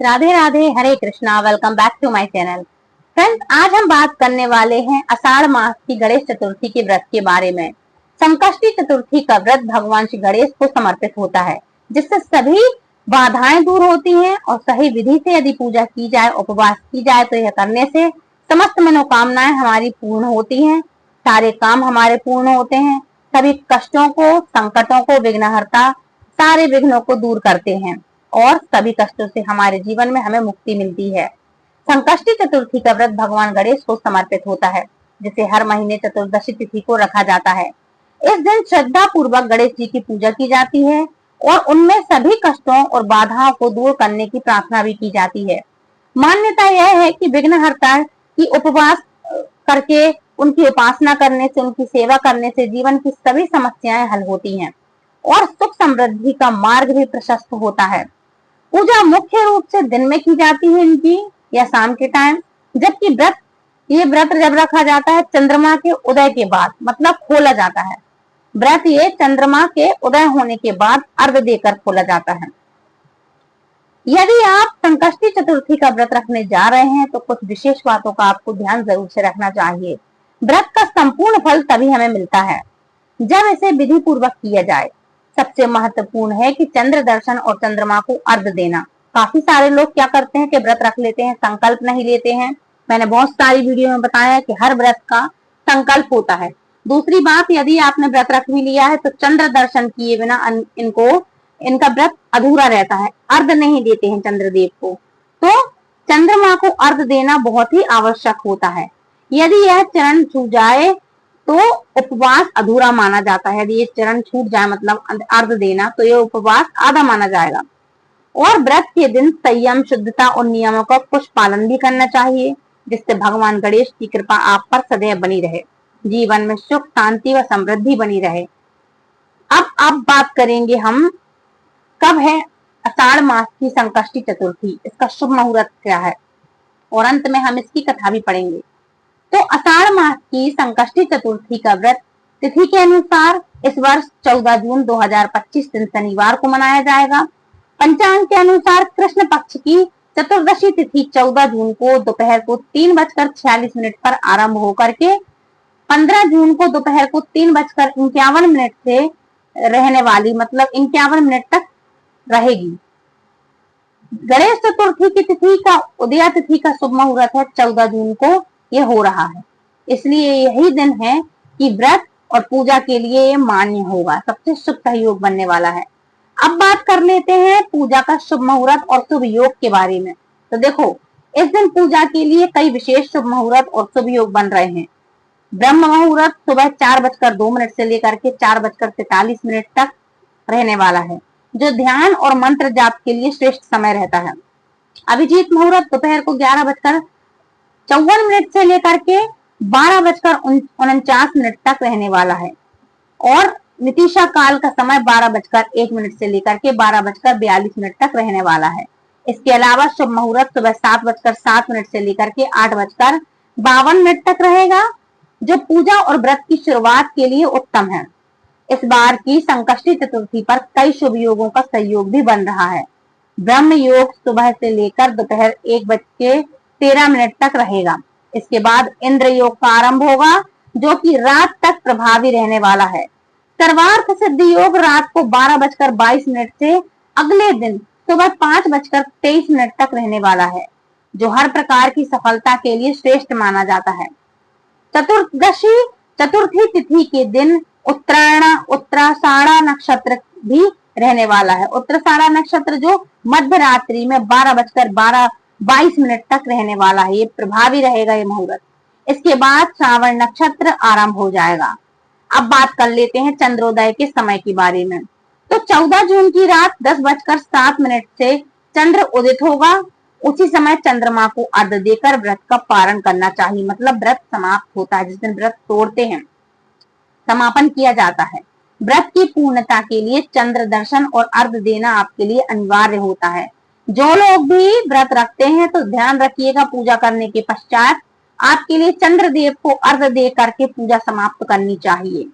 Radhe Radhe, Hare Krishna. Welcome back to my channel. Friends, आज हम बात करने वाले हैं आषाढ़ मास की गणेश चतुर्थी के व्रत के बारे में। संकष्टी चतुर्थी का व्रत भगवान श्री गणेश को समर्पित होता है, जिससे सभी बाधाएं दूर होती हैं और सही विधि से यदि पूजा की जाए, उपवास की जाए, तो यह करने से समस्त मनोकामनाएं हमारी पूर्ण होती हैं, सारे काम हमारे पूर्ण होते हैं, सभी कष्टों को, संकटों को विघ्नहर्ता सारे विघ्नों को दूर करते हैं और सभी कष्टों से हमारे जीवन में हमें मुक्ति मिलती है। संकष्टी चतुर्थी का व्रत भगवान गणेश को समर्पित होता है, जिसे हर महीने चतुर्दशी तिथि को रखा जाता है। इस दिन श्रद्धा पूर्वक गणेश जी की पूजा की जाती है और उनमें सभी कष्टों और बाधाओं को दूर करने की प्रार्थना भी की जाती है। मान्यता यह है कि विघ्नहर्ता की उपवास करके, उनकी उपासना करने से, उनकी सेवा करने से जीवन की सभी समस्याएं हल होती हैं और सुख समृद्धि का मार्ग भी प्रशस्त होता है। पूजा मुख्य रूप से दिन में की जाती है इनकी, या शाम के टाइम, जबकि ये व्रत जब रखा जाता है चंद्रमा के उदय के बाद, मतलब खोला जाता है व्रत। ये चंद्रमा के उदय होने के बाद अर्घ देकर खोला जाता है। यदि आप संकष्टी चतुर्थी का व्रत रखने जा रहे हैं तो कुछ विशेष बातों का आपको ध्यान जरूर से रखना चाहिए। व्रत का संपूर्ण फल तभी हमें मिलता है जब इसे विधि पूर्वक किया जाए। सबसे महत्वपूर्ण है कि चंद्र दर्शन और चंद्रमा को अर्घ देना। काफी सारे लोग क्या करते हैं कि व्रत रख लेते हैं, संकल्प नहीं लेते हैं। मैंने बहुत सारी वीडियो में बताया कि हर व्रत का संकल्प होता है। दूसरी बात, यदि आपने व्रत रख भी लिया है तो चंद्र दर्शन किए बिना इनका व्रत अधूरा रहता है, अर्घ नहीं देते हैं चंद्रदेव को। तो चंद्रमा को अर्घ देना बहुत ही आवश्यक होता है। यदि यह चरण छूट जाए तो उपवास अधूरा माना जाता है। यदि ये चरण छूट जाए, मतलब अर्घ देना, तो ये उपवास आधा माना जाएगा। और व्रत के दिन संयम, शुद्धता और नियमों का कुछ पालन भी करना चाहिए, जिससे भगवान गणेश की कृपा आप पर सदैव बनी रहे, जीवन में सुख, शांति व समृद्धि बनी रहे। अब बात करेंगे हम, कब है आषाढ़ मास की संकष्टी चतुर्थी, इसका शुभ मुहूर्त क्या है, और अंत में हम इसकी कथा भी पढ़ेंगे। तो आषाढ़ मास की संकष्टी चतुर्थी का व्रत तिथि के अनुसार इस वर्ष 14 जून 2025 दिन शनिवार को मनाया जाएगा। पंचांग के अनुसार कृष्ण पक्ष की चतुर्दशी तिथि 14 जून को दोपहर को 3:46 पर आरंभ होकर के 15 जून को दोपहर को 3:51 से रहने वाली, मतलब 51 मिनट तक रहेगी। गणेश चतुर्थी की तिथि का, उदया तिथि का शुभ मुहूर्त है 14 जून को ये हो रहा है, इसलिए यही दिन है कि व्रत और पूजा के लिए ये मान्य होगा, सबसे शुभ सहयोग बनने वाला है। अब बात कर लेते हैं पूजा का शुभ मुहूर्त और शुभ योग के बारे में। तो देखो, इस दिन पूजा के लिए कई विशेष शुभ मुहूर्त और शुभ योग बन रहे हैं। ब्रह्म मुहूर्त सुबह 4:02 से लेकर के 4:43 तक रहने वाला है, जो ध्यान और मंत्र जाप के लिए श्रेष्ठ समय रहता है। अभिजीत मुहूर्त दोपहर को 11:54 से लेकर के 12:49 तक रहने वाला है और नीतिशा काल का समय 12:01 से लेकर के 12:42 तक रहने वाला है। इसके अलावा शुभ मुहूर्त सुबह 7:07 से लेकर के 8:52 तक रहेगा, जो पूजा और व्रत की शुरुआत के लिए उत्तम है। इस बार की संकष्टी चतुर्थी पर कई शुभ योगों का सहयोग भी बन रहा है। ब्रह्म योग सुबह से लेकर दोपहर 1:13 तक रहेगा। इसके बाद इंद्र योग का आरंभ होगा, जो कि रात तक प्रभावी रहने वाला है। सर्वार्थ सिद्धि योग रात को 12:22 से अगले दिन सुबह 5:23 तक रहने वाला है, जो हर प्रकार की सफलता के लिए श्रेष्ठ माना जाता है। चतुर्थी तिथि के दिन उत्तराषाढ़ा नक्षत्र भी रहने वाला है। उत्तराषाढ़ा नक्षत्र जो मध्य रात्रि में 12:22 तक रहने वाला है, ये प्रभावी रहेगा ये मुहूर्त। इसके बाद श्रावण नक्षत्र आरंभ हो जाएगा। अब बात कर लेते हैं चंद्रोदय के समय के बारे में। तो 14 जून की रात 10:07 से चंद्र उदित होगा। उसी समय चंद्रमा को अर्घ देकर व्रत का पारण करना चाहिए, मतलब व्रत समाप्त होता है। जिस दिन व्रत तोड़ते हैं, समापन किया जाता है। व्रत की पूर्णता के लिए चंद्र दर्शन और अर्घ देना आपके लिए अनिवार्य होता है। जो लोग भी व्रत रखते हैं तो ध्यान रखिएगा, पूजा करने के पश्चात आपके लिए चंद्रदेव को अर्घ दे करके पूजा समाप्त करनी चाहिए।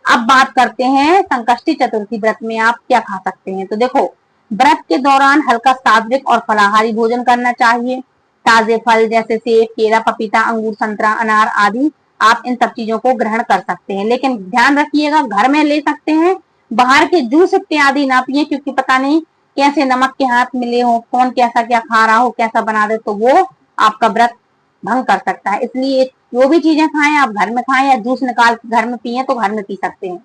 अब बात करते हैं संकष्टी चतुर्थी व्रत में आप क्या खा सकते हैं। तो देखो, व्रत के दौरान हल्का सात्विक और फलाहारी भोजन करना चाहिए। ताजे फल जैसे सेब, केला, पपीता, अंगूर, संतरा, अनार आदि आप इन सब चीजों को ग्रहण कर सकते हैं, लेकिन ध्यान रखिएगा घर में ले सकते हैं, बाहर के जूस इत्यादि ना पिए, क्योंकि पता नहीं कैसे नमक के हाथ मिले हो, कौन कैसा क्या खा रहा हो, कैसा बना दे, तो वो आपका व्रत भंग कर सकता है। इसलिए जो भी चीजें खाएं आप घर में खाएं, या जूस निकाल के घर में पिए तो घर में पी सकते हैं।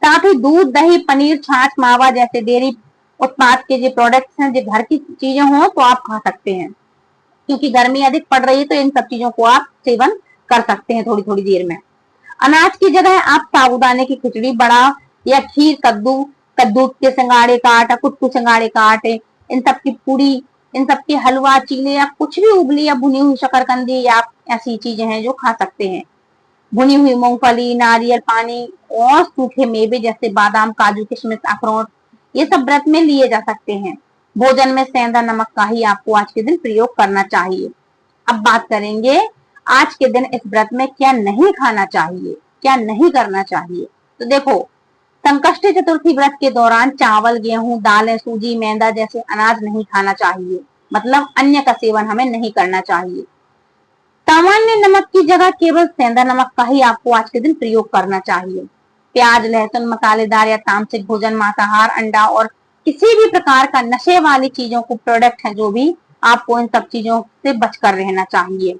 साथ ही दूध, दही, पनीर, छाछ, मावा जैसे डेयरी उत्पाद के जो प्रोडक्ट्स हैं, जो घर की चीजें हो तो आप खा सकते हैं, क्योंकि गर्मी अधिक पड़ रही है तो इन सब चीजों को आप सेवन कर सकते हैं थोड़ी थोड़ी देर में। अनाज की जगह आप साबूदाने की खिचड़ी, बड़ा या खीर, कद्दू, कद्दू के सिंगाड़े का आटा, कुट्टू सिंगाड़े का आटे, इन सब की पूड़ी, इन सब के हलवा, चीले या कुछ भी उबली या भुनी हुई शकरकंदी या ऐसी चीजें हैं जो खा सकते हैं। भुनी हुई मूंगफली, नारियल पानी और सूखे मेवे जैसे बादाम, काजू, किशमिश, अखरोट, ये सब व्रत में लिए जा सकते हैं। भोजन में सेंधा नमक का ही आपको आज के दिन प्रयोग करना चाहिए। अब बात करेंगे आज के दिन इस व्रत में क्या नहीं खाना चाहिए, क्या नहीं करना चाहिए। तो देखो, संकष्टी चतुर्थी व्रत के दौरान चावल, गेहूं, दालें, सूजी, मैदा जैसे अनाज नहीं खाना चाहिए, मतलब अन्य का सेवन हमें नहीं करना चाहिए। सामान्य नमक की जगह केवल सेंधा नमक का ही आपको आज के दिन प्रयोग करना चाहिए। प्याज, लहसुन, मसालेदार या तामसिक भोजन, मांसाहार, अंडा और किसी भी प्रकार का नशे वाली चीजों को प्रोडक्ट है जो भी, आपको इन सब चीजों से बचकर रहना चाहिए।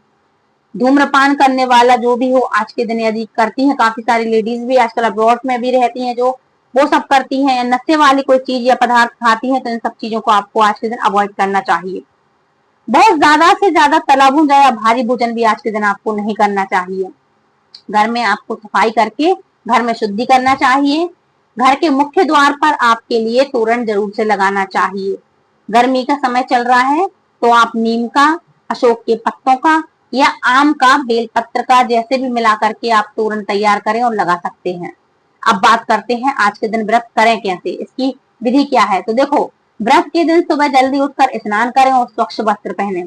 धूम्रपान करने वाला जो भी हो आज के दिन, यदि करती हैं, काफी सारी लेडीज भी आजकल अब्रॉड में भी रहती हैं जो वो सब करती हैं, या नशे वाली कोई चीज या पदार्थ खाती हैं, तो इन सब चीजों को आपको आज के दिन अवॉइड करना चाहिए। बहुत ज्यादा से ज्यादा तला भुना या भारी भोजन भी आज के दिन आपको नहीं करना चाहिए। घर में आपको सफाई करके घर में शुद्धि करना चाहिए। घर के मुख्य द्वार पर आपके लिए तोरण जरूर से लगाना चाहिए। गर्मी का समय चल रहा है तो आप नीम का, अशोक के पत्तों का या आम का, बेलपत्र का जैसे भी मिला करके आप तोरण तैयार करें और लगा सकते हैं। अब बात करते हैं आज के दिन व्रत करें कैसे, इसकी विधि क्या है। तो देखो, व्रत के दिन सुबह जल्दी उठकर स्नान करें और स्वच्छ वस्त्र पहने।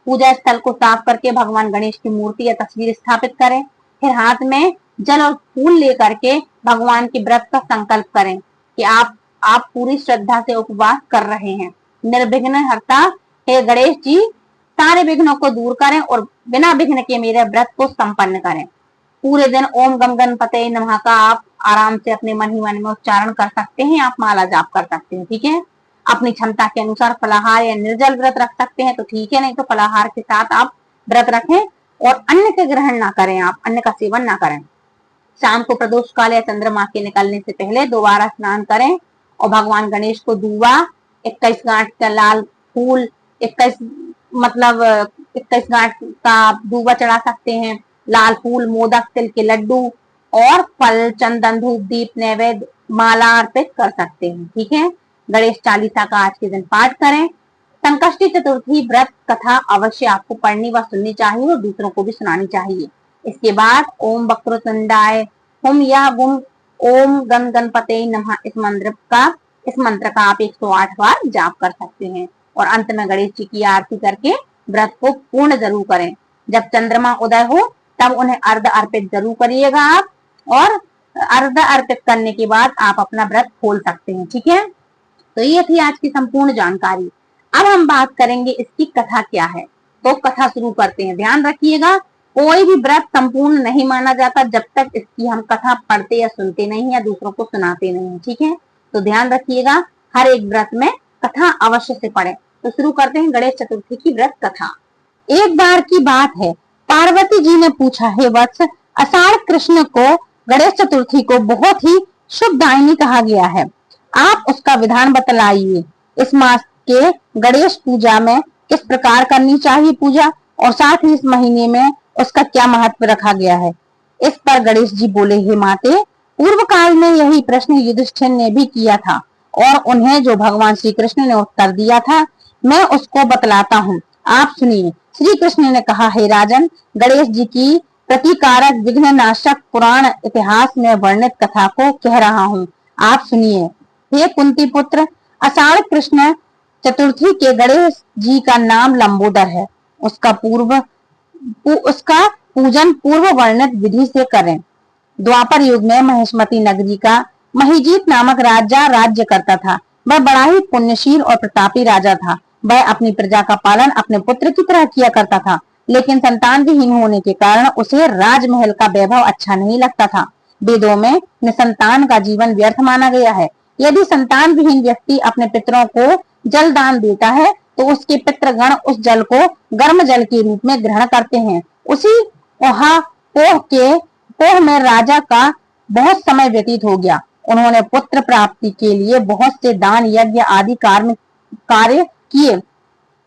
पूजा स्थल को साफ करके भगवान गणेश की मूर्ति या तस्वीर स्थापित करें। फिर हाथ में जल और फूल लेकर के भगवान के व्रत का संकल्प करें कि आप पूरी श्रद्धा से उपवास कर रहे हैं। निर्विघ्न हर्ता हे गणेश जी, सारे विघ्नों को दूर करें और बिना विघ्न के मेरे व्रत को संपन्न करें। पूरे दिन ओम गम गणपते नमः का आप आराम से अपने मन ही मन में उच्चारण कर सकते हैं, आप माला जाप कर सकते हैं, ठीक है। अपनी क्षमता के अनुसार फलाहार या निर्जल व्रत रख सकते हैं तो ठीक है, नहीं तो फलाहार के साथ आप व्रत रखें और अन्न के ग्रहण ना करें, आप अन्न का सेवन ना करें। शाम को प्रदोष काल या चंद्रमा के निकलने से पहले दोबारा स्नान करें और भगवान गणेश को दूबा, 21 गांठ का लाल फूल, 21 गांठ का दूबा चढ़ा सकते हैं, लाल फूल, मोदक, तिल के लड्डू और फल, चंदन, धूप, दीप, नैवेद्य, माला अर्पित कर सकते हैं, ठीक है। गणेश चालीसा का आज के दिन पाठ करें। संकष्टी चतुर्थी व्रत कथा अवश्य आपको पढ़नी व सुननी चाहिए और दूसरों को भी सुनानी चाहिए। इसके बाद ओम वक्रतुंडाय हुम या गुम ओम गण गणपते नमः इस मंत्र का आप 108 बार जाप कर सकते हैं और अंत में गणेश जी की आरती करके व्रत को पूर्ण जरूर करें। जब चंद्रमा उदय हो तब उन्हें अर्घ अर्पित जरूर करिएगा आप, और अर्घ अर्पित करने के बाद आप अपना व्रत खोल सकते हैं, ठीक है। तो ये थी आज की संपूर्ण जानकारी। अब हम बात करेंगे इसकी कथा क्या है। तो कथा शुरू करते हैं। ध्यान रखिएगा, कोई भी व्रत संपूर्ण नहीं माना जाता जब तक इसकी हम कथा पढ़ते या सुनते नहीं या दूसरों को सुनाते नहीं, ठीक है। तो ध्यान रखिएगा, हर एक व्रत में कथा अवश्य से पढ़े। तो शुरू करते हैं गणेश चतुर्थी की व्रत कथा। एक बार की बात है, पार्वती जी ने पूछा, हे वत्स, आषाढ़ कृष्ण को गणेश चतुर्थी को बहुत ही शुभदायिनी कहा गया है, आप उसका विधान बतलाइए। इस मास के गणेश पूजा में किस प्रकार करनी चाहिए पूजा, और साथ ही इस महीने में उसका क्या महत्व रखा गया है। इस पर गणेश जी बोले, हे माते, पूर्व काल में यही प्रश्न युधिष्ठिर ने भी किया था और उन्हें जो भगवान श्री कृष्ण ने उत्तर दिया था मैं उसको बतलाता हूँ, आप सुनिए। श्री कृष्ण ने कहा, हे राजन, गणेश जी की प्रतिकारक विघ्न नाशक पुराण इतिहास में वर्णित कथा को कह रहा हूँ, आप सुनिए। हे कुंती पुत्र, आषाढ़ कृष्ण चतुर्थी के गणेश जी का नाम लंबोदर है। उसका पूजन पूर्व वर्णित विधि से करें। द्वापर युग में महेशमती नगरी का महिजीत नामक राजा राज्य करता था। वह बड़ा ही पुण्यशील और प्रतापी राजा था। वह अपनी प्रजा का पालन अपने पुत्र की तरह किया करता था, लेकिन संतान विहीन होने के कारण उसे राजमहल का वैभव अच्छा नहीं लगता था। वेदों में निसंतान का जीवन व्यर्थ माना गया है। यदि संतान विहीन व्यक्ति अपने पितरों को जल दान देता है तो उसके पितृगण उस जल को गर्म जल के रूप में ग्रहण करते हैं। उसी पोह में राजा का बहुत समय व्यतीत हो गया। उन्होंने पुत्र प्राप्ति के लिए बहुत से दान यज्ञ आदि कार्य किए,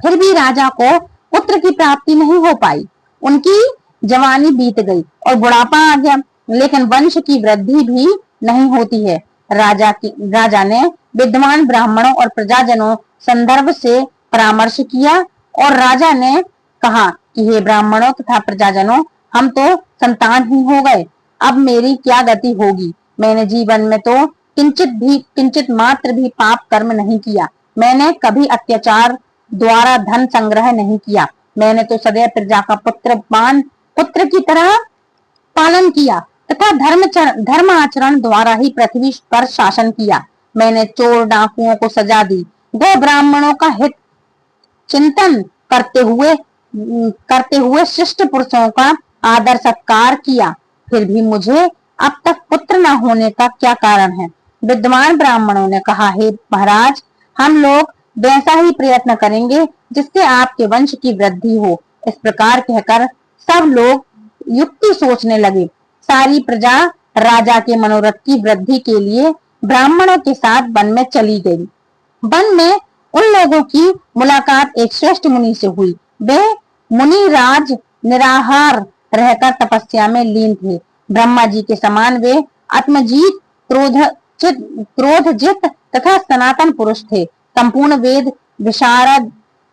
फिर भी राजा को पुत्र की प्राप्ति नहीं हो पाई। उनकी जवानी बीत गई और बुढ़ापा आ गया, लेकिन वंश की वृद्धि भी नहीं होती है। राजा ने विद्वान ब्राह्मणों और प्रजाजनों संदर्भ से परामर्श किया और राजा ने कहा कि हे ब्राह्मणों तथा प्रजाजनों, हम तो संतानहीन हो गए, अब मेरी क्या गति होगी। मैंने जीवन में तो किंचित मात्र भी पाप कर्म नहीं किया। मैंने कभी अत्याचार द्वारा धन संग्रह नहीं किया। मैंने तो सदैव प्रजा का पुत्र की तरह पालन किया तथा धर्म आचरण द्वारा ही पृथ्वी पर शासन किया। मैंने चोर डाकुओं को सजा दी, गो ब्राह्मणों का हित चिंतन करते हुए शिष्ट पुरुषों का आदर सत्कार किया, फिर भी मुझे अब तक पुत्र न होने का क्या कारण है। विद्वान ब्राह्मणों ने कहा, हे महाराज, हम लोग वैसा ही प्रयत्न करेंगे जिससे आपके वंश की वृद्धि हो। इस प्रकार कहकर सब लोग युक्ति सोचने लगे। सारी प्रजा राजा के मनोरथ की वृद्धि के लिए ब्राह्मणों के साथ वन में चली गई। वन में उन लोगों की मुलाकात एक श्रेष्ठ मुनि से हुई। वे मुनि राज निराहार रहकर तपस्या में लीन थे। ब्रह्मा जी के समान वे आत्मजीत, क्रोधजित तथा सनातन पुरुष थे। संपूर्ण वेद विशारद,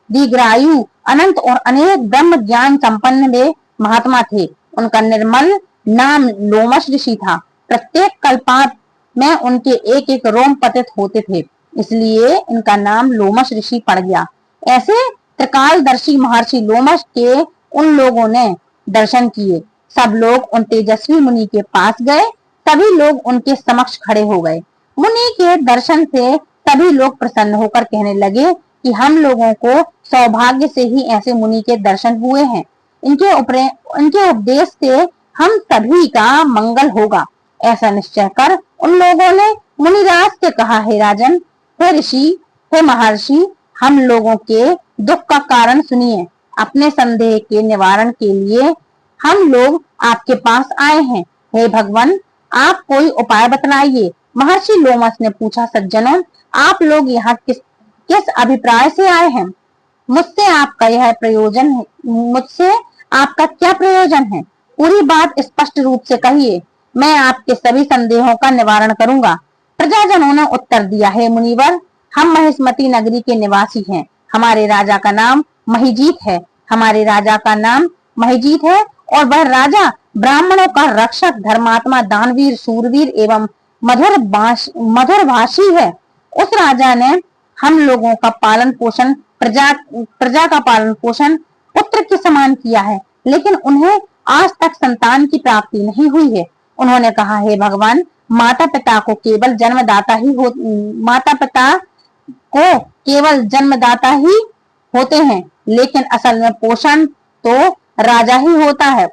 दीर्घायु, अनंत और अनेक ब्रह्म ज्ञान संपन्न वे महात्मा थे। उनका निर्मल नाम लोमश ऋषि था। प्रत्येक कल्पांत में उनके एक एक रोम पतित होते थे, इसलिए इनका नाम लोमश ऋषि पड़ गया। ऐसे त्रिकालदर्शी महर्षि लोमश के उन लोगों ने दर्शन किए। सब लोग उन तेजस्वी मुनि के पास गए। सभी लोग उनके समक्ष खड़े हो गए। मुनि के दर्शन से सभी लोग प्रसन्न होकर कहने लगे कि हम लोगों को सौभाग्य से ही ऐसे मुनि के दर्शन हुए हैं। इनके उपदेश से हम सभी का मंगल होगा। ऐसा निश्चय कर उन लोगों ने मुनिराज से कहा, हे राजन, हे ऋषि, हे महर्षि, हम लोगों के दुख का कारण सुनिए। अपने संदेह के निवारण के लिए हम लोग आपके पास आए हैं। हे भगवान, आप कोई उपाय बतलाइए। महर्षि लोमस ने पूछा, सज्जनों, आप लोग यहाँ किस अभिप्राय से आए हैं? मुझसे आपका क्या प्रयोजन है? पूरी बात स्पष्ट रूप से कहिए, मैं आपके सभी संदेहों का निवारण करूंगा। प्रजाजनों ने उत्तर दिया, हे मुनिवर, हम महिष्मती नगरी के निवासी हैं। हमारे राजा का नाम महिजीत है और वह राजा ब्राह्मणों का रक्षक, धर्मात्मा, दानवीर, सूरवीर एवं मधुर भाषी है। उस राजा ने हम लोगों का पालन पोषण, प्रजा का पालन पोषण पुत्र के समान किया है, लेकिन उन्हें आज तक संतान की प्राप्ति नहीं हुई है। उन्होंने कहा, हे भगवान, माता पिता को केवल जन्मदाता ही होते हैं, लेकिन असल में पोषण तो राजा ही होता है।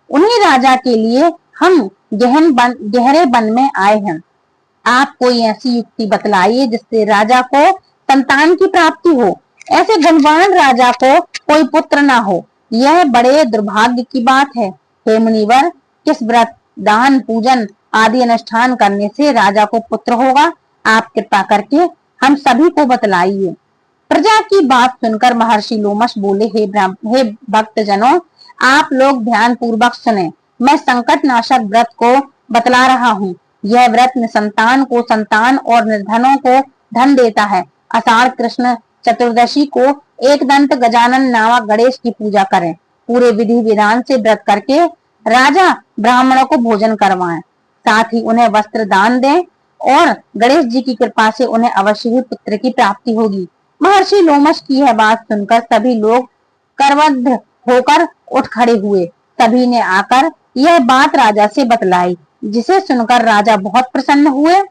उन्हीं राजा के लिए हम गहरे वन में आए हैं। आप कोई ऐसी युक्ति बतलाइए जिससे राजा को संतान की प्राप्ति हो। ऐसे गुणवान राजा को कोई पुत्र ना हो, यह बड़े दुर्भाग्य की बात है। हे मुनिवर, किस व्रत, दान, पूजन आदि अनुष्ठान करने से राजा को पुत्र होगा? आप कृपा करके हम सभी को बतलाइए। प्रजा की बात सुनकर महर्षि लोमश बोले, हे भक्तजनों, आप लोग ध्यान पूर्वक सुने। मैं संकट नाशक व्रत को बतला रहा हूँ। यह व्रत निसंतान को संतान और निर्धनों को धन देता है। आषाढ़ कृष्ण चतुर्दशी को एक दंत गजानन नामक गणेश की पूजा करें। पूरे विधि विधान से व्रत करके राजा ब्राह्मणों को भोजन करवाएं, साथ ही उन्हें वस्त्र दान दें और गणेश जी की कृपा से उन्हें अवश्य ही पुत्र की प्राप्ति होगी। महर्षि लोमश की यह बात सुनकर सभी लोग करबद्ध होकर उठ खड़े हुए। सभी ने आकर यह बात राजा से बतलाई, जिसे सुनकर राजा बहुत प्रसन्न हुए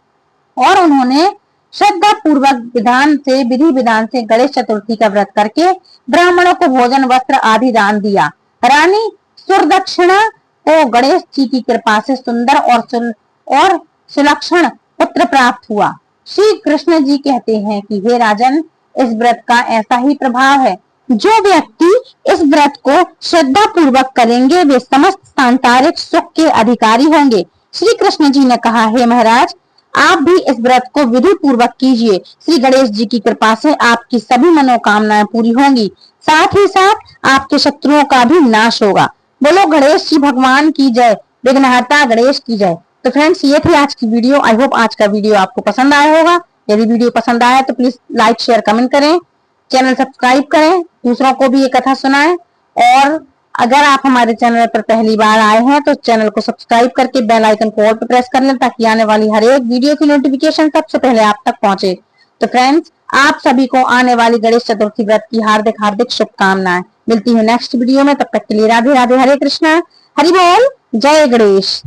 और उन्होंने श्रद्धा पूर्वक विधि विधान से गणेश चतुर्थी का व्रत करके ब्राह्मणों को भोजन वस्त्र आदि दान दिया। रानी सुरदक्षिणा को गणेश जी की कृपा से सुंदर और सुलक्षण पुत्र प्राप्त हुआ। श्री कृष्ण जी कहते हैं कि हे राजन, इस व्रत का ऐसा ही प्रभाव है। जो व्यक्ति इस व्रत को श्रद्धा पूर्वक करेंगे वे समस्त सांसारिक सुख के अधिकारी होंगे। श्री कृष्ण जी ने कहा, हे महाराज, आप भी इस व्रत को विधि पूर्वक कीजिए। श्री गणेश जी की कृपा से आपकी सभी मनोकामनाएं पूरी होंगी, साथ ही साथ आपके शत्रुओं का भी नाश होगा। बोलो गणेश जी भगवान की जय, विघ्नहर्ता गणेश की जय। तो फ्रेंड्स, ये थी आज की वीडियो। आई होप आज का वीडियो आपको पसंद आया होगा। यदि वीडियो पसंद आया तो प्लीज लाइक शेयर कमेंट करें, चैनल सब्सक्राइब करें, दूसरों को भी ये कथा सुनाएं। और अगर आप हमारे चैनल पर पहली बार आए हैं तो चैनल को सब्सक्राइब करके बेल आइकन को ऑल पर प्रेस कर लें, ताकि आने वाली हर एक वीडियो की नोटिफिकेशन सबसे पहले आप तक पहुंचे। तो फ्रेंड्स, आप सभी को आने वाली गणेश चतुर्थी व्रत की हार्दिक हार्दिक शुभकामनाएं। मिलती हूँ नेक्स्ट वीडियो में, तब तक के लिए राधे राधे, हरे कृष्णा, हरि बोल, जय गणेश।